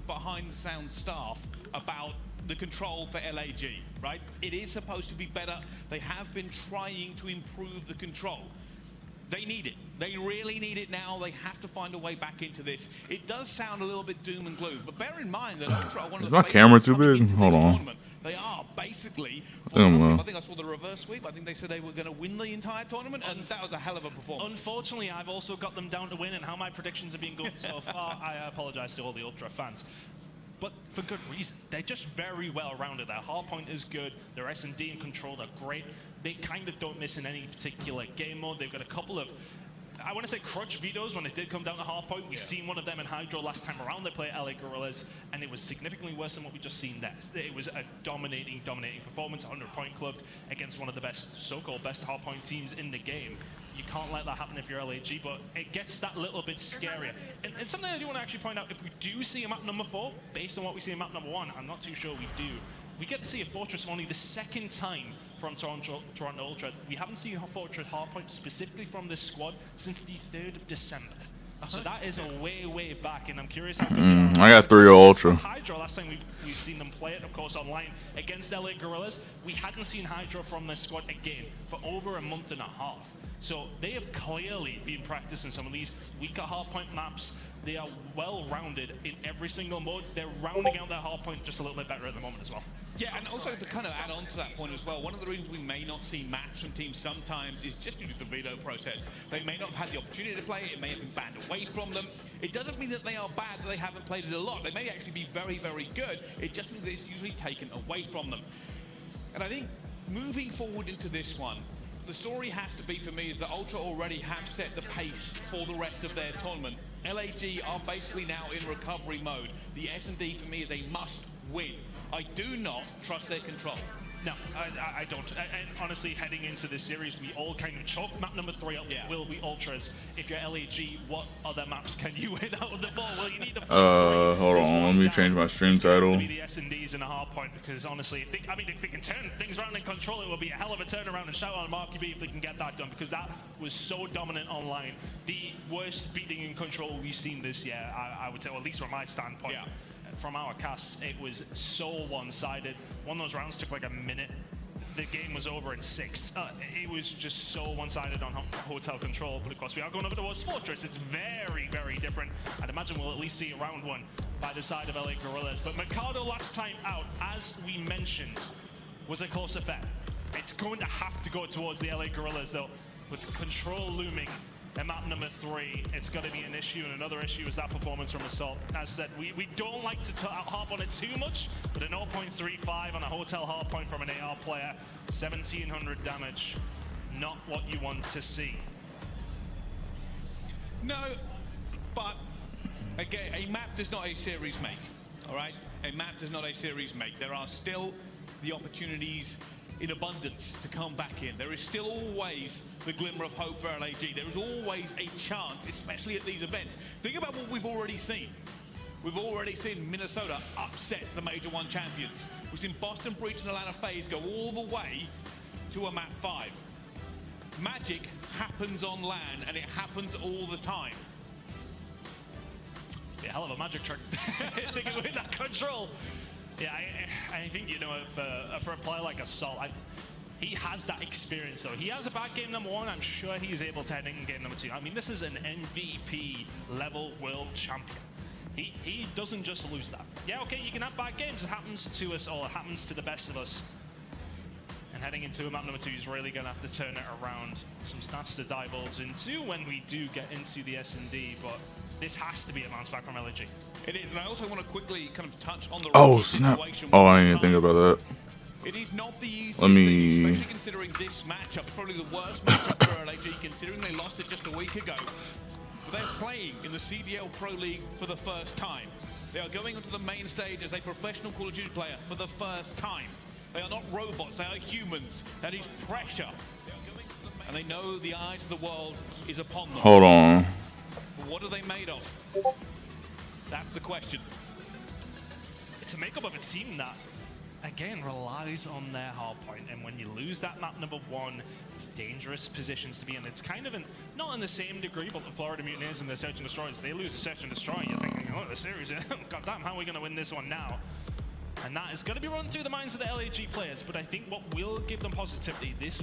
behind the sound staff about the control for LAG, right? It is supposed to be better. They have been trying to improve the control. They need it. They really need it now. They have to find a way back into this. It does sound a little bit doom and gloom, but bear in mind that Ultra are one of the... Is my camera too big? Hold on. Tournament. They are basically... I think I saw the reverse sweep. I think they said they were going to win the entire tournament, and that was a hell of a performance. Unfortunately, I've also got them down to win, and how my predictions have been going so far, I apologize to all the Ultra fans. But for good reason. They're just very well rounded. Their hardpoint is good. Their S&D and control are great. They kind of don't miss in any particular game mode. They've got a couple of, I want to say, crutch vetoes when it did come down to hardpoint. We've seen one of them in Hydro last time around. They played LA Gorillas, and it was significantly worse than what we just seen there. It was a dominating performance, 100-point clubbed against one of the best, so-called best hardpoint teams in the game. You can't let that happen if you're LAG, but it gets that little bit scarier. And something I do want to actually point out, if we do see a map number 4, based on what we see in map number 1, I'm not too sure we do. We get to see a Fortress only the second time from Toronto Ultra. We haven't seen a Fortress hardpoint specifically from this squad since the 3rd of December. So that is a way back, and I'm curious how I got 3 Ultra. Hydro, last time we've seen them play it, of course, online against LA Gorillas. We hadn't seen Hydro from this squad again for over a month and a half. So they have clearly been practicing some of these weaker hardpoint maps. They are well-rounded in every single mode. They're rounding out their hardpoint just a little bit better at the moment as well. Yeah, and also to kind of add on to that point as well, one of the reasons we may not see maps from teams sometimes is just due to the veto process. They may not have had the opportunity to play it, it may have been banned away from them. It doesn't mean that they are bad, that they haven't played it a lot. They may actually be very good. It just means that it's usually taken away from them. And I think moving forward into this one, the story has to be, for me, is that Ultra already have set the pace for the rest of their tournament. LAG are basically now in recovery mode. The S&D, for me, is a must-win. I do not trust their control. No, I don't. And honestly, heading into this series, we all kind of chalk map number 3 up. Yeah. Will be Ultras. If you're LAG, what other maps can you win out of the ball? Well, you need to hold on. Let me change my stream title. To be the S&Ds in a hard point, because honestly, if they can turn things around and control it, will be a hell of a turnaround. And shout out to Marky B if they can get that done, because that was so dominant online. The worst beating in control we've seen this year, I would say, or at least from my standpoint. Yeah. From our cast, it was so one-sided. One of those rounds took like a minute. The game was over in 6. It was just so one-sided on hotel control. But of course, we are going over towards Fortress. It's very different. I'd imagine we'll at least see a round 1 by the side of LA Gorillas. But Mikado last time out, as we mentioned, was a close affair. It's going to have to go towards the LA Gorillas, though, with control looming. And map number 3, it's going to be an issue, and another issue is that performance from Assault. As said, we don't like to harp on it too much, but a 0.35 on a hotel hard point from an AR player, 1700 damage, not what you want to see. No, but again, a map does not a series make, all right? A map does not a series make. There are still the opportunities in abundance to come back in. There is still always the glimmer of hope for LAG. There is always a chance, especially at these events. Think about what we've already seen. We've already seen Minnesota upset the Major 1 champions. We've seen Boston Breach and Atlanta FaZe go all the way to a map 5. Magic happens on LAN, and it happens all the time. Yeah, hell of a magic trick. Taking away that control. Yeah, I think, you know, for a player like Assault, he has that experience, though. He has a bad game number 1. I'm sure he's able to head in game number 2. I mean, this is an MVP level world champion. He doesn't just lose that. Yeah, okay, you can have bad games. It happens to us all. It happens to the best of us. And heading into a map number 2, he's really going to have to turn it around. Some stats to divulge into when we do get into the S&D, but this has to be a bounce back from LAG. It is, and I also want to quickly kind of touch on the snap. Oh, I didn't think about that. It is not the easiest thing, especially considering this matchup, probably the worst matchup for LAG, considering they lost it just a week ago. But they're playing in the CDL Pro League for the first time. They are going onto the main stage as a professional Call of Duty player for the first time. They are not robots, they are humans. That is pressure. And they know the eyes of the world is upon them. Hold on. But what are they made of? That's the question. It's a makeup of a team that, again, relies on their hard point. And when you lose that map number 1, it's dangerous positions to be in. It's kind of not in the same degree, but the Florida Mutineers and the Search and Destroyers, they lose a Search and Destroy. You're thinking, look at the series. God damn, how are we going to win this one now? And that is going to be run through the minds of the LAG players. But I think what will give them positivity, this